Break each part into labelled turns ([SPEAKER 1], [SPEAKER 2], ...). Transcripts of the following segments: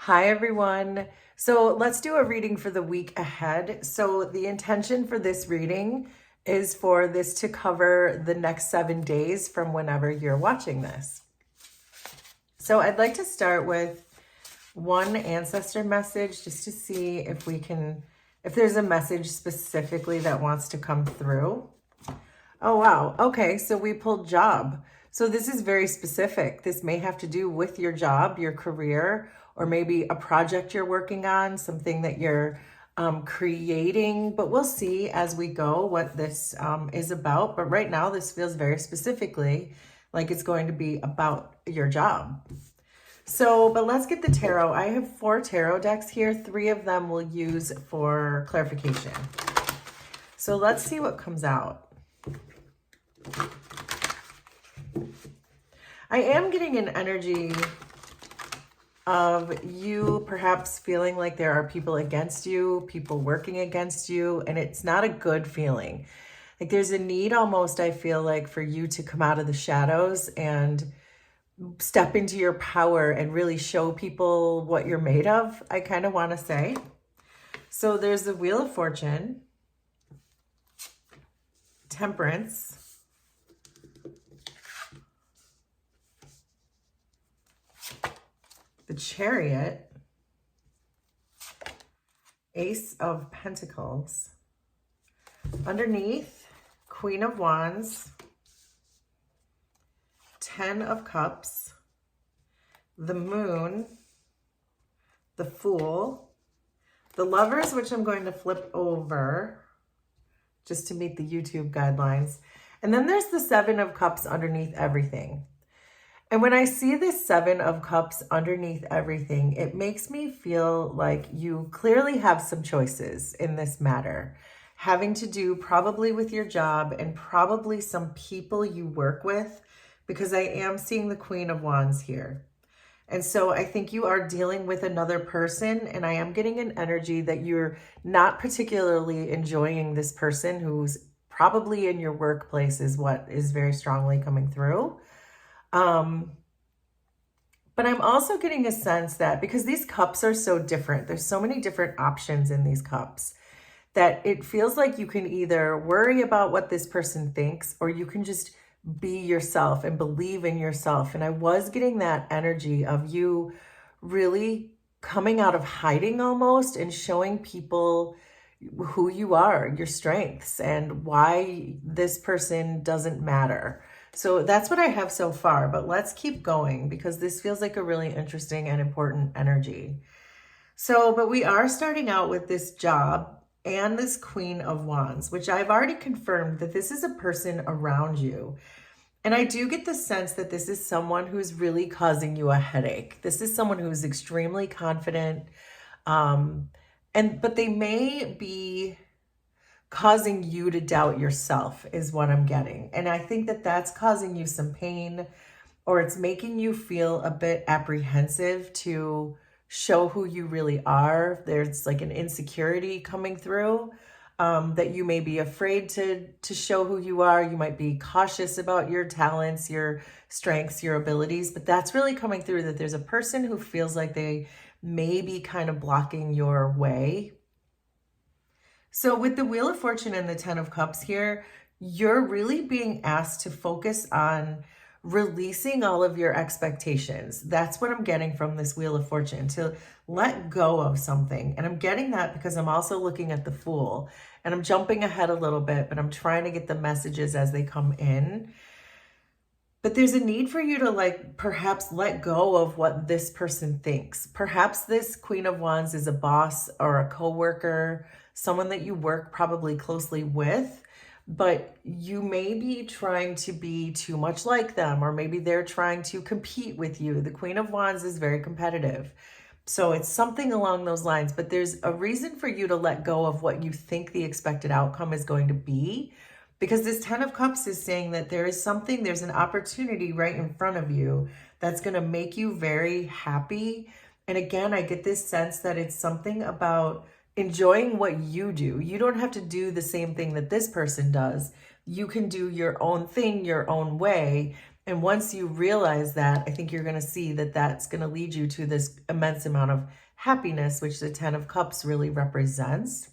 [SPEAKER 1] Hi, everyone. So let's do a reading for the week ahead. So the intention for this reading is for this to cover the next 7 days from whenever you're watching this. So I'd like to start with one ancestor message just to see if there's a message specifically that wants to come through. Oh, wow. Okay, so we pulled job. So this is very specific. This may have to do with your job, your career, or maybe a project you're working on, something that you're creating. But we'll see as we go what this is about. But right now, this feels very specifically like it's going to be about your job. So, but let's get the tarot. I have 4 tarot decks here. 3 of them we'll use for clarification. So let's see what comes out. I am getting an energy of you perhaps feeling like there are people against you, people working against you, and it's not a good feeling. Like there's a need almost, I feel like, for you to come out of the shadows and step into your power and really show people what you're made of, I kind of want to say. So there's the Wheel of Fortune, Temperance, the Chariot, Ace of Pentacles, underneath, Queen of Wands, 10 of Cups, the Moon, the Fool, the Lovers, which I'm going to flip over just to meet the YouTube guidelines. And then there's the 7 of Cups underneath everything. And when I see this 7 of Cups underneath everything, it makes me feel like you clearly have some choices in this matter, having to do probably with your job and probably some people you work with, because I am seeing the Queen of Wands here. And so I think you are dealing with another person, and I am getting an energy that you're not particularly enjoying this person who's probably in your workplace is what is very strongly coming through. But I'm also getting a sense that because these cups are so different, there's so many different options in these cups, that it feels like you can either worry about what this person thinks, or you can just be yourself and believe in yourself. And I was getting that energy of you really coming out of hiding almost and showing people who you are, your strengths, and why this person doesn't matter. So that's what I have so far, but let's keep going because this feels like a really interesting and important energy. So, but we are starting out with this job and this Queen of Wands, which I've already confirmed that this is a person around you. And I do get the sense that this is someone who's really causing you a headache. This is someone who's extremely confident, but they may be causing you to doubt yourself is what I'm getting. And I think that that's causing you some pain, or it's making you feel a bit apprehensive to show who you really are. There's like an insecurity coming through, that you may be afraid to show who you are. You might be cautious about your talents, your strengths, your abilities, but that's really coming through, that there's a person who feels like they may be kind of blocking your way. So with the Wheel of Fortune and the 10 of Cups here, you're really being asked to focus on releasing all of your expectations. That's what I'm getting from this Wheel of Fortune, to let go of something. And I'm getting that because I'm also looking at the Fool, and I'm jumping ahead a little bit, but I'm trying to get the messages as they come in. But there's a need for you to perhaps let go of what this person thinks. Perhaps this Queen of Wands is a boss or a coworker, someone that you work probably closely with, but you may be trying to be too much like them, or maybe they're trying to compete with you. The Queen of Wands is very competitive. So it's something along those lines, but there's a reason for you to let go of what you think the expected outcome is going to be. Because this 10 of Cups is saying that there's an opportunity right in front of you that's going to make you very happy. And again, I get this sense that it's something about enjoying what you do. You don't have to do the same thing that this person does. You can do your own thing, your own way. And once you realize that, I think you're going to see that that's going to lead you to this immense amount of happiness, which the 10 of Cups really represents.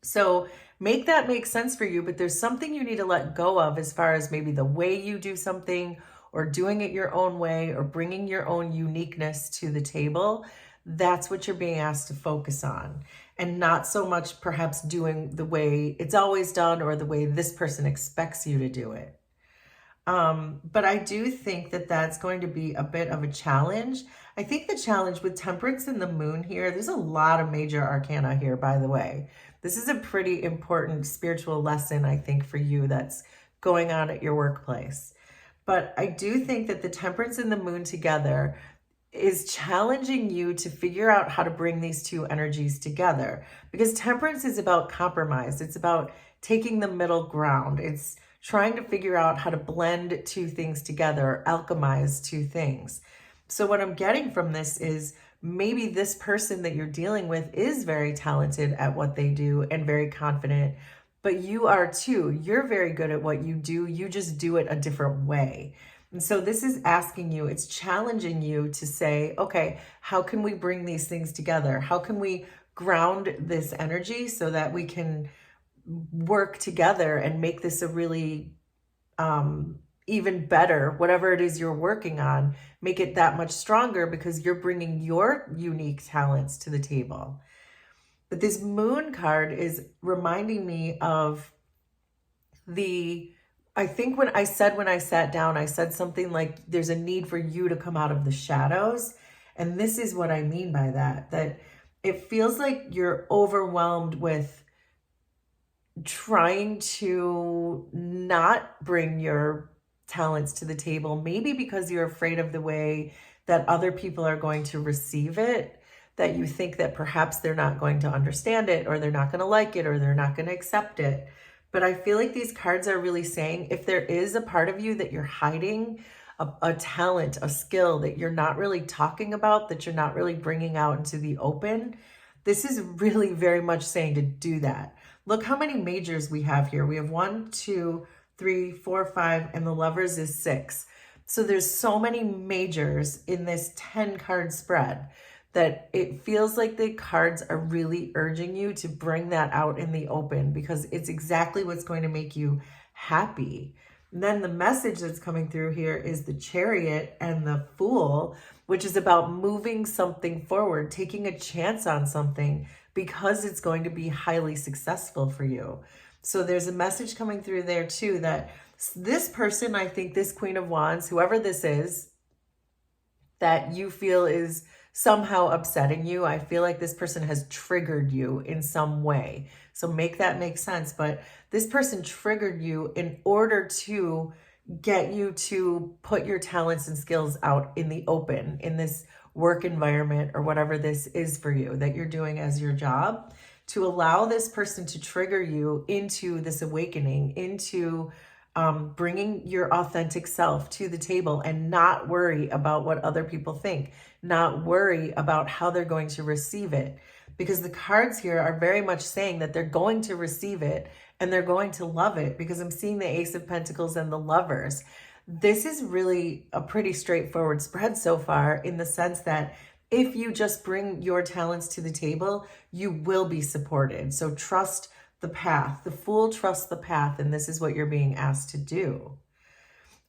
[SPEAKER 1] So make that make sense for you, but there's something you need to let go of as far as maybe the way you do something or doing it your own way or bringing your own uniqueness to the table. That's what you're being asked to focus on, and not so much perhaps doing the way it's always done or the way this person expects you to do it. But I do think that that's going to be a bit of a challenge. I think the challenge with Temperance and the Moon here, there's a lot of major arcana here, by the way. This is a pretty important spiritual lesson, I think, for you that's going on at your workplace. But I do think that the Temperance and the Moon together is challenging you to figure out how to bring these two energies together, because Temperance is about compromise. It's about taking the middle ground. It's trying to figure out how to blend two things together, alchemize two things. So what I'm getting from this is maybe this person that you're dealing with is very talented at what they do and very confident, but you are too. You're very good at what you do. You just do it a different way. And so this is asking you, it's challenging you to say, okay, how can we bring these things together? How can we ground this energy so that we can work together and make this a really even better, whatever it is you're working on, make it that much stronger because you're bringing your unique talents to the table. But this Moon card is reminding me of I think when I sat down, I said something like, there's a need for you to come out of the shadows. And this is what I mean by that it feels like you're overwhelmed with trying to not bring your talents to the table, maybe because you're afraid of the way that other people are going to receive it, that you think that perhaps they're not going to understand it, or they're not going to like it, or they're not going to accept it. But I feel like these cards are really saying, if there is a part of you that you're hiding, a talent, a skill that you're not really talking about, that you're not really bringing out into the open, this is really very much saying to do that. Look how many majors we have here. We have 1, 2, 3, 4, 5, and the Lovers is 6. So there's so many majors in this 10 card spread that it feels like the cards are really urging you to bring that out in the open, because it's exactly what's going to make you happy. And then the message that's coming through here is the Chariot and the Fool, which is about moving something forward, taking a chance on something because it's going to be highly successful for you. So there's a message coming through there too, that this person, I think this Queen of Wands, whoever this is, that you feel is somehow upsetting you, I feel like this person has triggered you in some way. So make that make sense. But this person triggered you in order to get you to put your talents and skills out in the open, in this work environment or whatever this is for you that you're doing as your job, to allow this person to trigger you into this awakening, into bringing your authentic self to the table and not worry about what other people think, not worry about how they're going to receive it. Because the cards here are very much saying that they're going to receive it and they're going to love it, because I'm seeing the Ace of Pentacles and the Lovers. This is really a pretty straightforward spread so far, in the sense that if you just bring your talents to the table, you will be supported. So trust the path. The Fool trusts the path, and this is what you're being asked to do.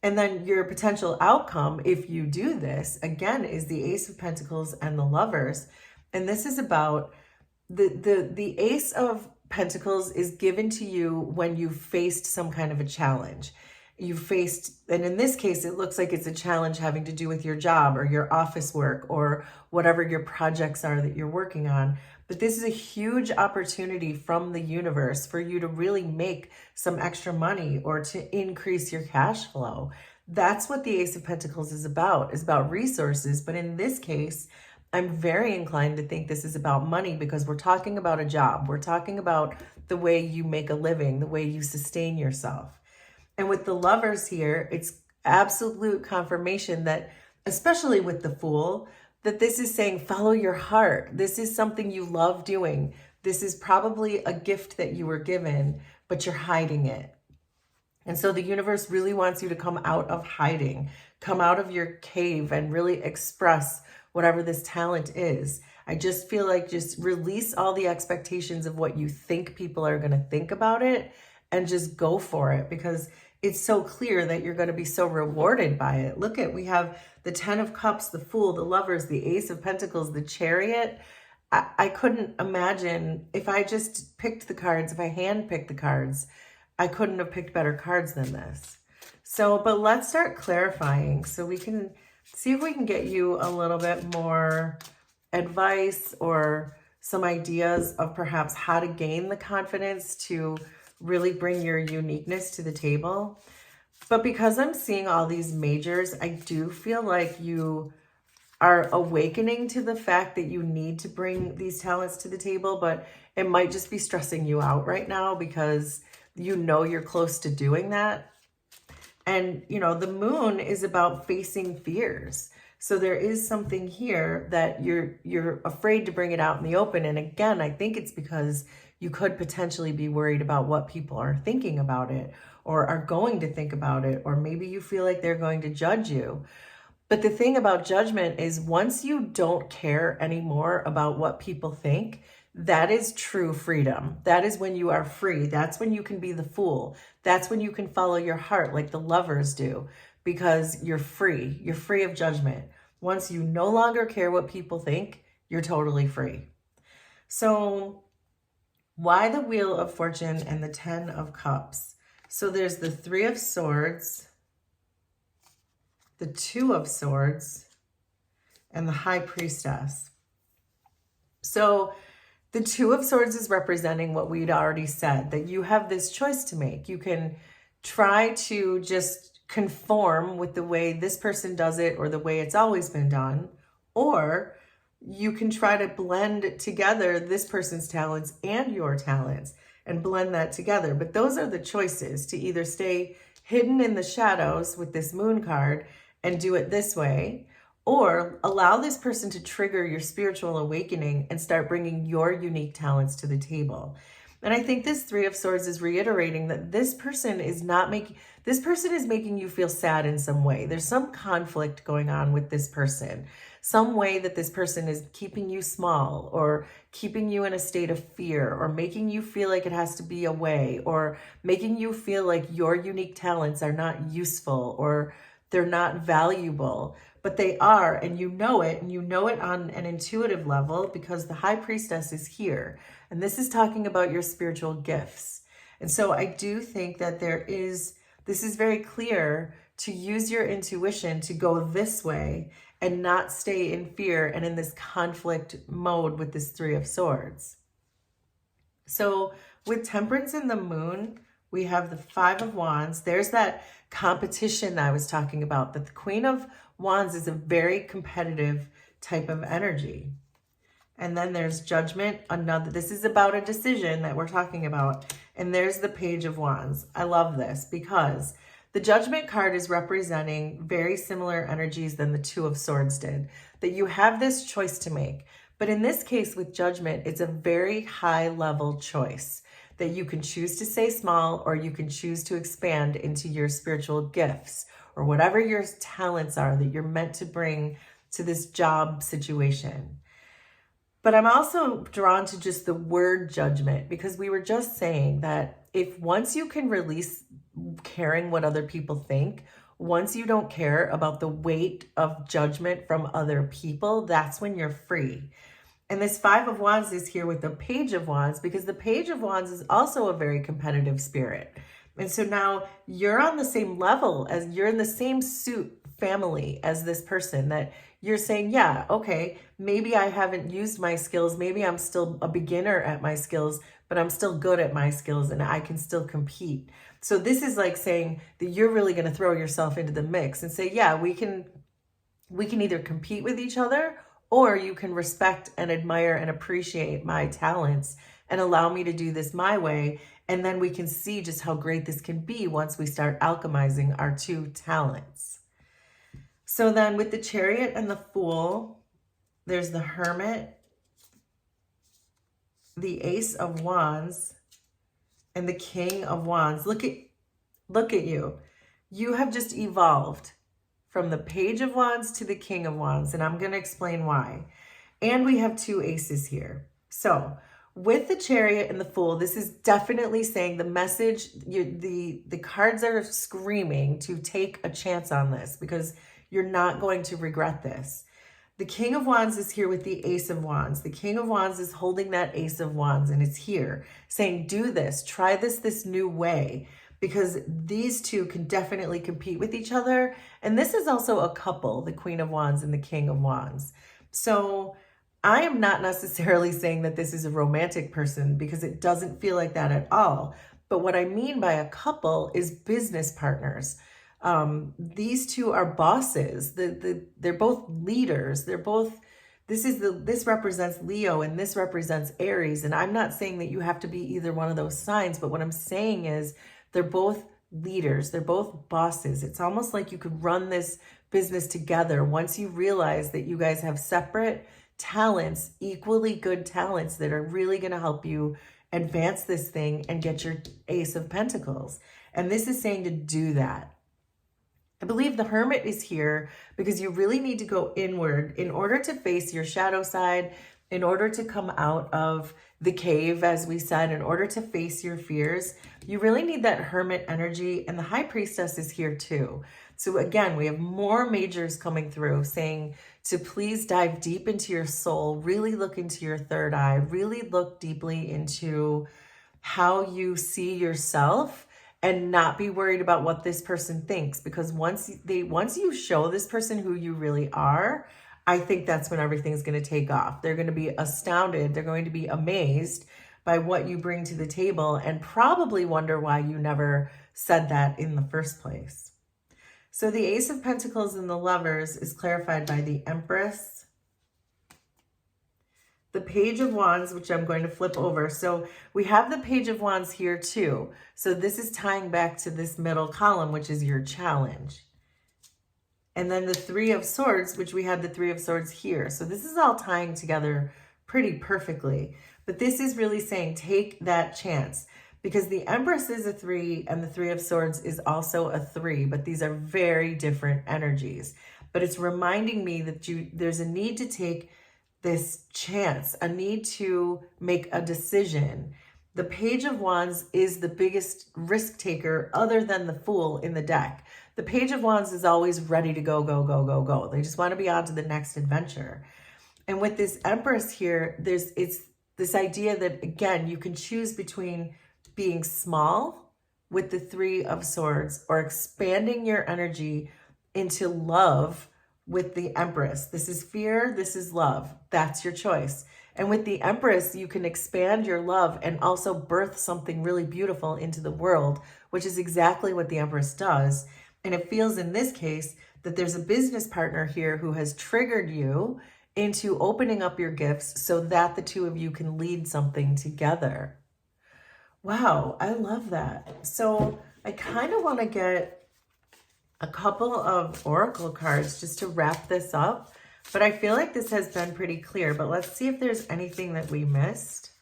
[SPEAKER 1] And then your potential outcome, if you do this, again, is the Ace of Pentacles and the Lovers. And this is about the Ace of Pentacles is given to you when you faced some kind of a challenge. You faced, and in this case, it looks like it's a challenge having to do with your job or your office work or whatever your projects are that you're working on. But this is a huge opportunity from the universe for you to really make some extra money or to increase your cash flow. That's what the Ace of Pentacles is about resources. But in this case, I'm very inclined to think this is about money, because we're talking about a job. We're talking about the way you make a living, the way you sustain yourself. And with the Lovers here, it's absolute confirmation that, especially with the Fool, that this is saying, follow your heart. This is something you love doing. This is probably a gift that you were given, but you're hiding it. And so the universe really wants you to come out of hiding, come out of your cave and really express whatever this talent is. I just feel like just release all the expectations of what you think people are going to think about it and just go for it, because it's so clear that you're going to be so rewarded by it. Look at, we have the 10 of Cups, the Fool, the Lovers, the Ace of Pentacles, the Chariot. I couldn't imagine if I just picked the cards, if I hand picked the cards, I couldn't have picked better cards than this. So, but let's start clarifying so we can see if we can get you a little bit more advice or some ideas of perhaps how to gain the confidence to really bring your uniqueness to the table. But because I'm seeing all these majors, I do feel like you are awakening to the fact that you need to bring these talents to the table, but it might just be stressing you out right now because you know you're close to doing that. And, you know, the moon is about facing fears. So there is something here that you're afraid to bring it out in the open. And again, I think it's because you could potentially be worried about what people are thinking about it or are going to think about it, or maybe you feel like they're going to judge you. But the thing about judgment is once you don't care anymore about what people think, that is true freedom. That is when you are free. That's when you can be the fool. That's when you can follow your heart like the Lovers do, because you're free. You're free of judgment. Once you no longer care what people think, you're totally free. So why the Wheel of Fortune and the 10 of Cups? So there's the 3 of Swords, the 2 of Swords, and the High Priestess. So the 2 of Swords is representing what we'd already said, that you have this choice to make. You can try to just conform with the way this person does it or the way it's always been done, or you can try to blend together this person's talents and your talents and blend that together. But those are the choices, to either stay hidden in the shadows with this Moon card and do it this way, or allow this person to trigger your spiritual awakening and start bringing your unique talents to the table. And I think this 3 of Swords is reiterating that this person is making you feel sad in some way. There's some conflict going on with this person, some way that this person is keeping you small or keeping you in a state of fear or making you feel like it has to be a way, or making you feel like your unique talents are not useful or they're not valuable. But they are, and you know it on an intuitive level, because the High Priestess is here. And this is talking about your spiritual gifts. And so I do think that this is very clear to use your intuition to go this way and not stay in fear and in this conflict mode with this 3 of Swords. So with Temperance and the Moon, we have the 5 of Wands. There's that competition that I was talking about, that the Queen of Wands is a very competitive type of energy. And then there's Judgment, this is about a decision that we're talking about. And there's the Page of Wands. I love this because the Judgment card is representing very similar energies than the 2 of Swords did, that you have this choice to make. But in this case with Judgment, it's a very high level choice that you can choose to stay small, or you can choose to expand into your spiritual gifts or whatever your talents are that you're meant to bring to this job situation. But I'm also drawn to just the word judgment, because we were just saying that if once you can release caring what other people think, once you don't care about the weight of judgment from other people, that's when you're free. And this 5 of Wands is here with the Page of Wands, because the Page of Wands is also a very competitive spirit. And so now you're on the same level, as you're in the same suit family as this person, that you're saying, yeah, okay, maybe I haven't used my skills. Maybe I'm still a beginner at my skills, but I'm still good at my skills and I can still compete. So this is like saying that you're really going to throw yourself into the mix and say, yeah, we can either compete with each other, or you can respect and admire and appreciate my talents and allow me to do this my way. And then we can see just how great this can be once we start alchemizing our 2 talents. So then with the Chariot and the Fool, there's the Hermit, the Ace of Wands, and the King of Wands. Look at Look at you. You have just evolved from the Page of Wands to the King of Wands, and I'm going to explain why. And we have two aces here. So with the Chariot and the Fool, this is definitely saying the message, the cards are screaming to take a chance on this because you're not going to regret this. The King of Wands is here with the Ace of Wands. The King of Wands is holding that Ace of Wands, and it's here saying, do this, try this new way, because these two can definitely compete with each other. And this is also a couple, the Queen of Wands and the King of Wands. So I am not necessarily saying that this is a romantic person because it doesn't feel like that at all. But what I mean by a couple is business partners. These two are bosses. They're both leaders. They're both, this represents Leo and this represents Aries. And I'm not saying that you have to be either one of those signs, but what I'm saying is they're both leaders. They're both bosses. It's almost like you could run this business together once you realize that you guys have separate talents, equally good talents that are really going to help you advance this thing and get your Ace of Pentacles. And this is saying to do that. I believe the Hermit is here because you really need to go inward in order to face your shadow side, in order to come out of the cave, as we said, in order to face your fears. You really need that Hermit energy, and the High Priestess is here too. So again, we have more majors coming through saying to please dive deep into your soul, really look into your third eye, really look deeply into how you see yourself and not be worried about what this person thinks, because once you show this person who you really are, I think that's when everything's going to take off. They're going to be astounded. They're going to be amazed by what you bring to the table and probably wonder why you never said that in the first place. So the Ace of Pentacles and the Lovers is clarified by the Empress, the Page of Wands, which I'm going to flip over. So we have the Page of Wands here too. So this is tying back to this middle column, which is your challenge. And then the Three of Swords, which we had the Three of Swords here. So this is all tying together pretty perfectly. But this is really saying take that chance, because the Empress is a 3 and the Three of Swords is also a 3, but these are very different energies. But it's reminding me that there's a need to take this chance, a need to make a decision. The Page of Wands is the biggest risk taker other than the Fool in the deck. The Page of Wands is always ready to go, go, go, go, go. They just want to be on to the next adventure. And with this Empress here, it's this idea that, again, you can choose between being small with the Three of Swords or expanding your energy into love with the Empress. This is fear, this is love. That's your choice. And with the Empress, you can expand your love and also birth something really beautiful into the world, which is exactly what the Empress does. And it feels in this case that there's a business partner here who has triggered you into opening up your gifts so that the two of you can lead something together. Wow, I love that. So I kind of want to get a couple of oracle cards just to wrap this up, but I feel like this has been pretty clear. But let's see if there's anything that we missed.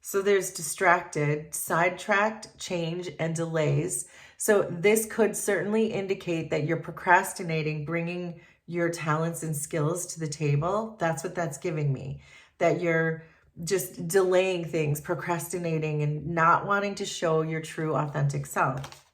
[SPEAKER 1] So there's distracted, sidetracked, change, and delays. So this could certainly indicate that you're procrastinating bringing your talents and skills to the table. That's what that's giving me, that you're just delaying things, procrastinating, and not wanting to show your true authentic self.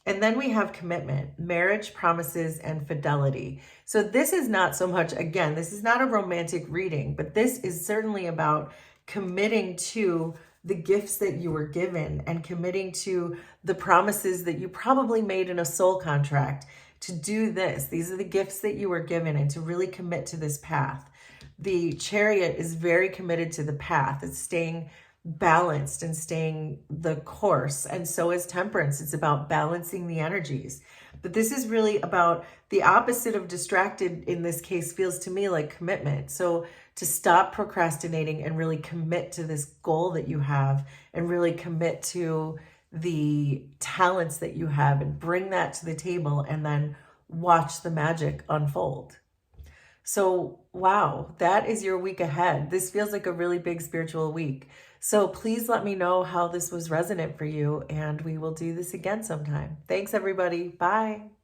[SPEAKER 1] And then we have commitment, marriage, promises, and fidelity. So this is not so much, again, this is not a romantic reading, but this is certainly about committing to the gifts that you were given and committing to the promises that you probably made in a soul contract to do this. These are the gifts that you were given, and to really commit to this path. The Chariot is very committed to the path. It's staying balanced and staying the course, and so is Temperance. It's about balancing the energies. But this is really about the opposite of distracted. In this case, feels to me like commitment. So to stop procrastinating and really commit to this goal that you have, and really commit to the talents that you have and bring that to the table, and then watch the magic unfold. So, wow, that is your week ahead. This feels like a really big spiritual week. So please let me know how this was resonant for you, and we will do this again sometime. Thanks, everybody. Bye.